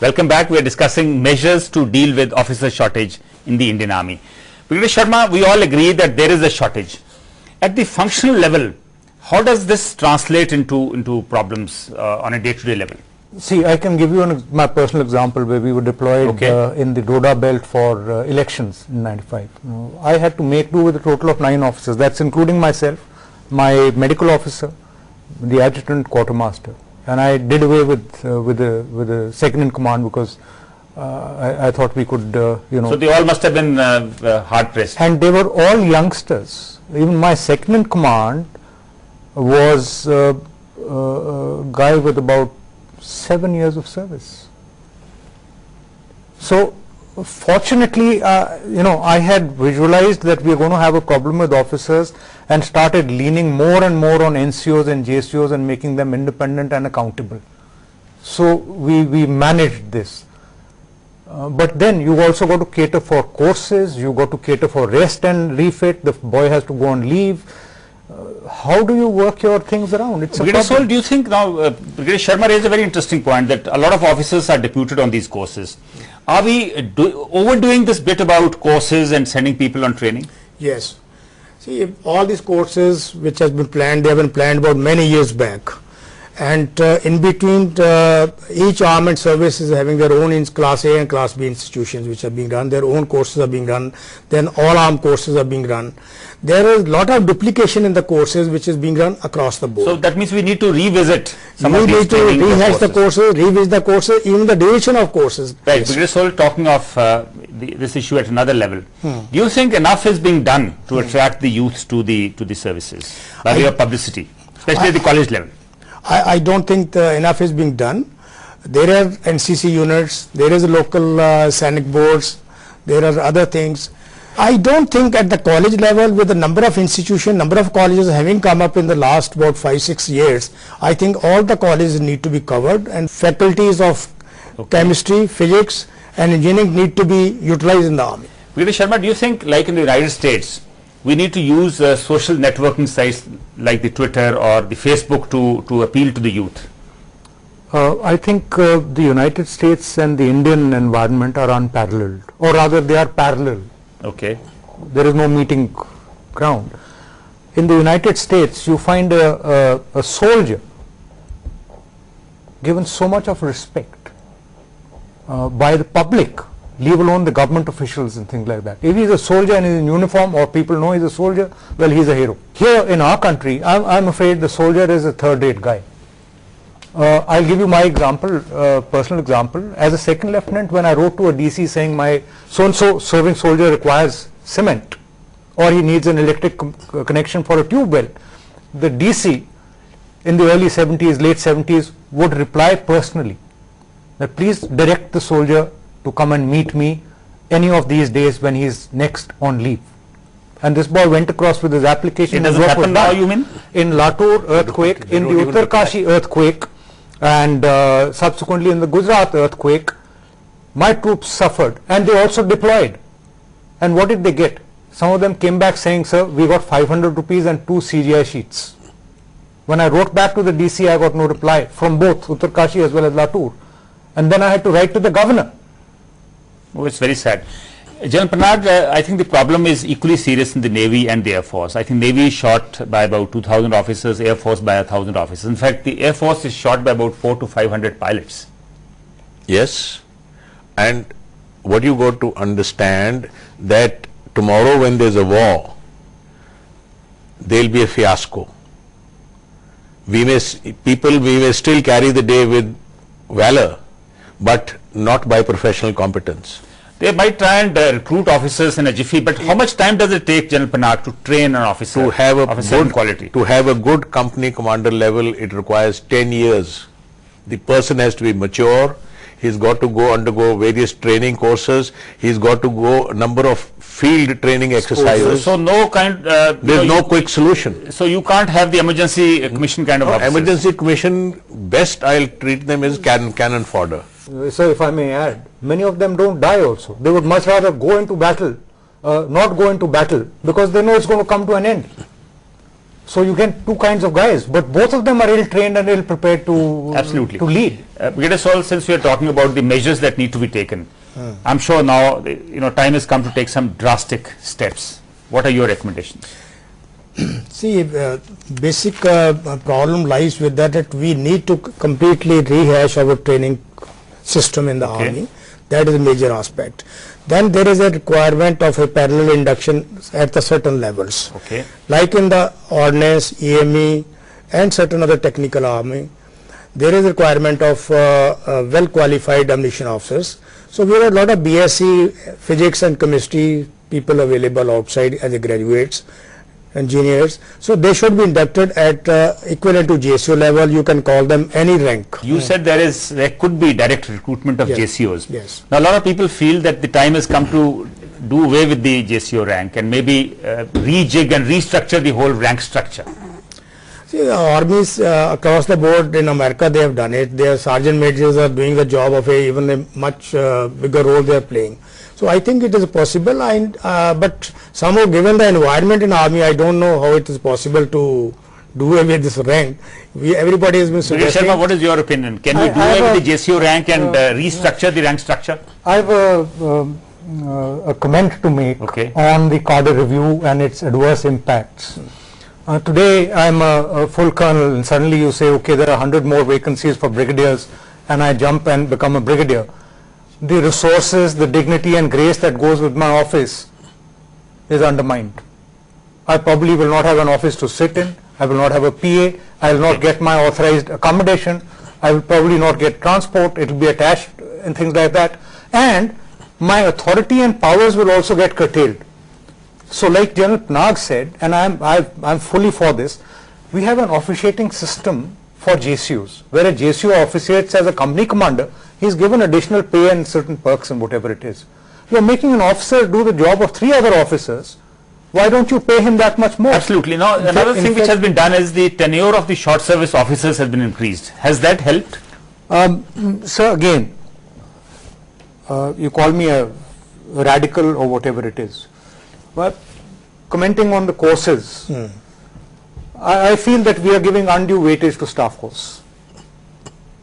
Welcome back. We are discussing measures to deal with officer shortage in the Indian Army. Brigadier Sharma, we all agree that there is a shortage. At the functional level, how does this translate into problems on a day-to-day level? See, I can give you my personal example where we were deployed in the Doda belt for elections in '95. I had to make do with a total of 9 officers. That's including myself, my medical officer, the adjutant, quartermaster, and I did away with the second in command because I thought we could, So they all must have been hard pressed. And they were all youngsters. Even my second in command was a guy with about 7 years of service. So fortunately, I had visualized that we are going to have a problem with officers and started leaning more and more on NCOs and JCOs and making them independent and accountable. So we managed this. But then you also got to cater for courses, you got to cater for rest and refit, the boy has to go on leave. How do you work your things around? It's Brigadier Sol, do you think now, Brigadier Sharma raised a very interesting point that a lot of officers are deputed on these courses. Are we overdoing this bit about courses and sending people on training? Yes. See, all these courses which has been planned, they have been planned about many years back. And in between, each armed service is having their own Class A and Class B institutions which are being run, their own courses are being run, then all armed courses are being run. There is a lot of duplication in the courses which is being run across the board. So that means we need to revisit some of these need to rehash the courses, revisit the courses, even the duration of courses. Right, Brigadier Sol, talking of this issue at another level, do you think enough is being done to attract the youth to the services by way of publicity, especially at the college level? I don't think enough is being done. There are NCC units, there is local scenic boards, there are other things. I don't think at the college level, with the number of institutions, number of colleges having come up in the last about 5-6 years, I think all the colleges need to be covered and faculties of chemistry, physics and engineering need to be utilized in the army. Brigadier Sharma, do you think, like in the United States, we need to use social networking sites like the Twitter or the Facebook to appeal to the youth? I think the United States and the Indian environment are unparalleled, or rather they are parallel. Okay. There is no meeting ground. In the United States, you find a soldier given so much of respect by the public, leave alone the government officials and things like that. If he's a soldier and he's in uniform or people know he's a soldier, well, he's a hero. Here in our country, I'm afraid the soldier is a third-rate guy. I'll give you my example, personal example. As a second lieutenant, when I wrote to a DC saying my so-and-so serving soldier requires cement or he needs an electric connection for a tube well, the DC in the early 70s, late 70s would reply personally that please direct the soldier to come and meet me any of these days when he's next on leave. And this boy went across with his application. It doesn't happen now, you mean? In Latur earthquake, in the Uttarkashi earthquake, and subsequently in the Gujarat earthquake, my troops suffered and they also deployed. And what did they get? Some of them came back saying, sir, we got 500 rupees and 2 CGI sheets. When I wrote back to the DC, I got no reply from both Uttarkashi as well as Latur. And then I had to write to the governor. Oh, it's very sad. General Pranag, I think the problem is equally serious in the Navy and the Air Force. I think Navy is short by about 2,000 officers, Air Force by 1,000 officers. In fact, the Air Force is short by about 400 to 500 pilots. Yes, and what you got to understand that tomorrow when there's a war, there will be a fiasco. We may still carry the day with valor, but not by professional competence. They might try and recruit officers in a jiffy, but how much time does it take, General Pranag, to train an officer to have of a certain quality? To have a good company commander level, it requires 10 years. The person has to be mature. He's got to undergo various training courses. He's got to go a number of field training exercises. So no kind. There's no quick solution. So you can't have the emergency commission kind of officers. Emergency commission, best I'll treat them as cannon fodder. So if I may add, many of them don't die also. They would much rather go into battle, not go into battle, because they know it's going to come to an end. So you get two kinds of guys, but both of them are ill trained and ill prepared to Absolutely. to lead. Brigadier Saul, since we are talking about the measures that need to be taken, I'm sure now time has come to take some drastic steps. What are your recommendations? See, basic problem lies with that we need to completely rehash our training system in the army. That is a major aspect. Then there is a requirement of a parallel induction at the certain levels. Okay. Like in the ordnance, EME and certain other technical army, there is a requirement of well qualified ammunition officers. So we have a lot of BSc physics and chemistry people available outside as a graduates, engineers. So they should be inducted at equivalent to JCO level. You can call them any rank. You said there could be direct recruitment of Yes. JCOs. Yes. Now a lot of people feel that the time has come to do away with the JCO rank and maybe rejig and restructure the whole rank structure. See, armies across the board in America, they have done it. Their sergeant majors are doing the job of even a much bigger role they are playing. So I think it is possible, but somehow given the environment in army, I don't know how it is possible to do away with this rank. Everybody has been Brigadier suggesting. Sharma, what is your opinion? Can we do I have away with the JCO rank and restructure the rank structure? I have a comment to make Okay. on the cadre review and its adverse impacts. Today I am a full colonel and suddenly you say, okay, there are 100 more vacancies for brigadiers, and I jump and become a brigadier. The resources, the dignity and grace that goes with my office is undermined. I probably will not have an office to sit in, I will not have a PA, I will not get my authorized accommodation, I will probably not get transport, it will be attached and things like that, and my authority and powers will also get curtailed. So like General Panag said, and I'm fully for this, we have an officiating system for JCOs, where a JCO officiates as a company commander, he is given additional pay and certain perks and whatever it is. You are making an officer do the job of 3 other officers, why don't you pay him that much more? Absolutely. Now another thing which has been done is the tenure of the short service officers has been increased. Has that helped? Sir, again, you call me a radical or whatever it is. But commenting on the courses, I feel that we are giving undue weightage to staff course.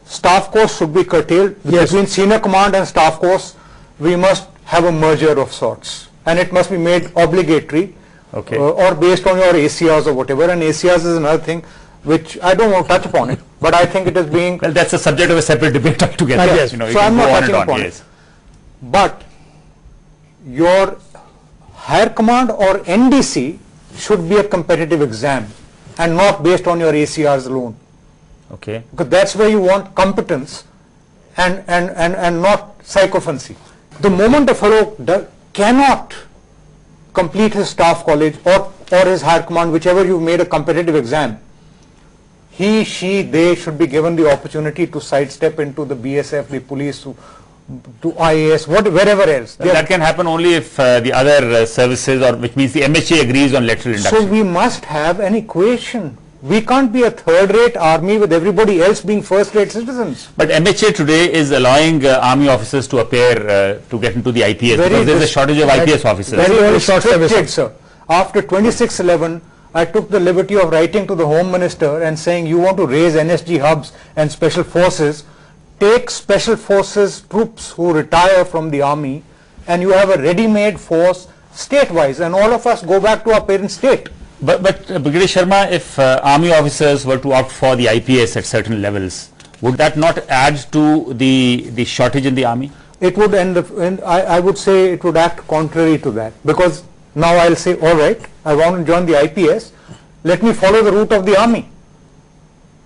Staff course should be curtailed. Yes. Between senior command and staff course, we must have a merger of sorts, and it must be made obligatory, Okay. or based on your ACRs or whatever. And ACRs is another thing which I don't want to touch upon it, but I think it is being. Well, that's a subject of a separate debate altogether. Yes. You know, you So can I'm go not on touching and on, upon yes. it. But your higher command or NDC should be a competitive exam and not based on your ACRs alone, Okay. because that's where you want competence and not psychophancy. The moment a fellow cannot complete his staff college or his higher command, whichever you made a competitive exam, he, she, they should be given the opportunity to sidestep into the BSF, the police, to IAS, wherever else. Well, that can happen only if the other services, or which means the MHA agrees on lateral induction. So we must have an equation. We can't be a third-rate army with everybody else being first-rate citizens. But MHA today is allowing army officers to appear to get into the IPS because there is a shortage of IPS officers. Very restricted, sir. After 2611, I took the liberty of writing to the Home Minister and saying, you want to raise NSG hubs and special forces, take special forces troops who retire from the army, and you have a ready-made force state-wise, and all of us go back to our parent state. But Brigadier Sharma, if army officers were to opt for the IPS at certain levels, would that not add to the shortage in the army? It would I would say it would act contrary to that, because now I'll say, all right, I want to join the IPS, let me follow the route of the army.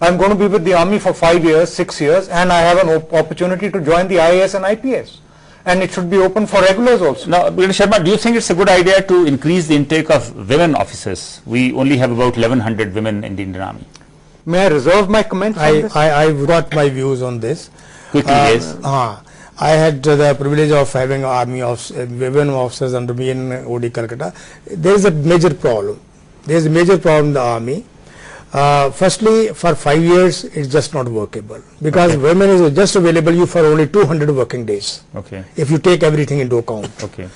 I'm going to be with the army for 5 years, 6 years, and I have an opportunity to join the IAS and IPS. And it should be open for regulars also. Now, Brigadier Sharma, do you think it's a good idea to increase the intake of women officers? We only have about 1100 women in the Indian Army. May I reserve my comments on this? I've got my views on this. Quickly, yes. I had the privilege of having army of women officers under me in OD Calcutta. There is a major problem. There is a major problem in the army. Firstly, for 5 years, it's just not workable, because women is just available you for only 200 working days, Okay. if you take everything into account. Okay.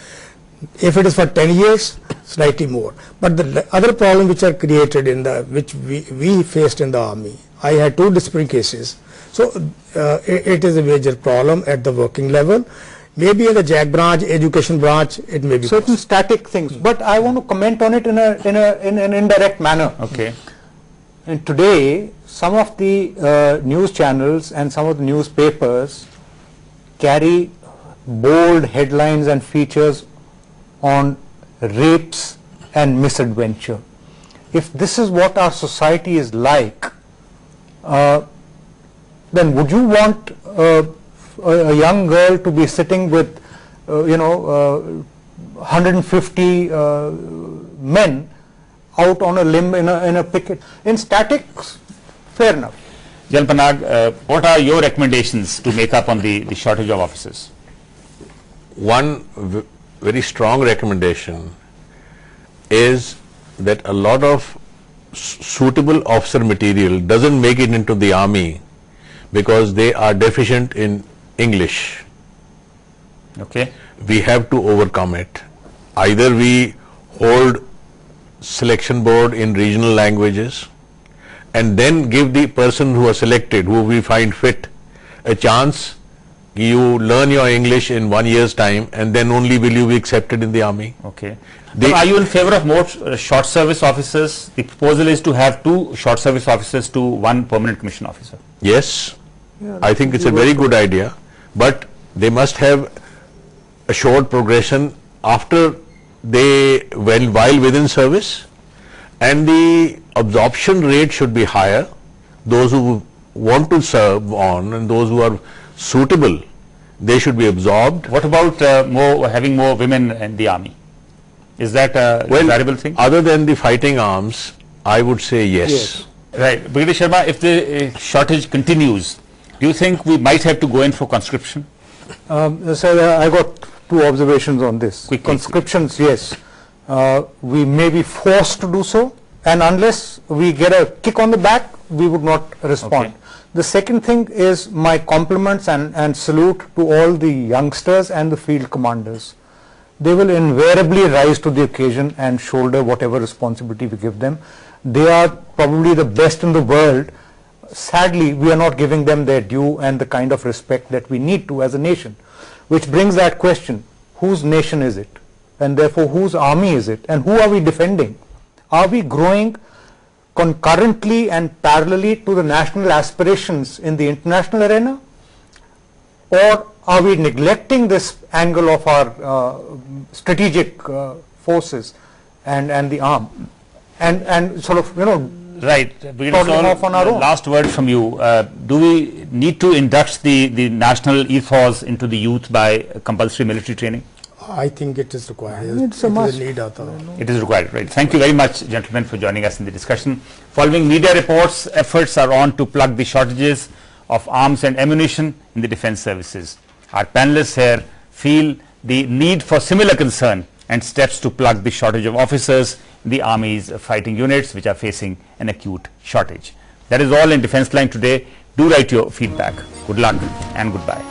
If it is for 10 years, slightly more. But the other problem which are created in the, which we faced in the army, I had 2 disciplinary cases. So it is a major problem at the working level. Maybe in the JAG branch, education branch, it may be certain static things. But I want to comment on it in an indirect manner. Okay. And today, some of the news channels and some of the newspapers carry bold headlines and features on rapes and misadventure. If this is what our society is like, then would you want a young girl to be sitting with, 150 men out on a limb in a picket? In statics, fair enough. General Panag, what are your recommendations to make up on the shortage of officers? One very strong recommendation is that a lot of suitable officer material doesn't make it into the army because they are deficient in English. Okay. We have to overcome it. Either we hold selection board in regional languages and then give the person who was selected, who we find fit, a chance. You learn your English in 1 year's time and then only will you be accepted in the army. Okay. Are you in favor of more short service officers? The proposal is to have 2 short service officers to 1 permanent commission officer. Yes, I think it's a very good idea, but they must have a short progression after while within service, and the absorption rate should be higher. Those who want to serve on and those who are suitable, they should be absorbed. What about having more women in the army? Is that a desirable thing? Other than the fighting arms, I would say yes. Right. Brigadier Sharma, if the shortage continues, do you think we might have to go in for conscription? Sir, I got 2 observations on this. Quickly. Conscriptions, yes. We may be forced to do so, and unless we get a kick on the back, we would not respond. Okay. The second thing is my compliments and salute to all the youngsters and the field commanders. They will invariably rise to the occasion and shoulder whatever responsibility we give them. They are probably the best in the world. Sadly, we are not giving them their due and the kind of respect that we need to as a nation. Which brings that question, whose nation is it? And therefore, whose army is it? And who are we defending? Are we growing concurrently and parallelly to the national aspirations in the international arena? Or are we neglecting this angle of our strategic forces and the arm? And sort of, Right. off on our own. Last word from you. Do we need to induct the national ethos into the youth by compulsory military training? I think it is required. It's a must. need It is required, right. Thank you very much, gentlemen, for joining us in the discussion. Following media reports, efforts are on to plug the shortages of arms and ammunition in the defense services. Our panelists here feel the need for similar concern and steps to plug the shortage of officers in the Army's fighting units, which are facing an acute shortage. That is all in Defense Line today. Do write your feedback. Good luck and goodbye.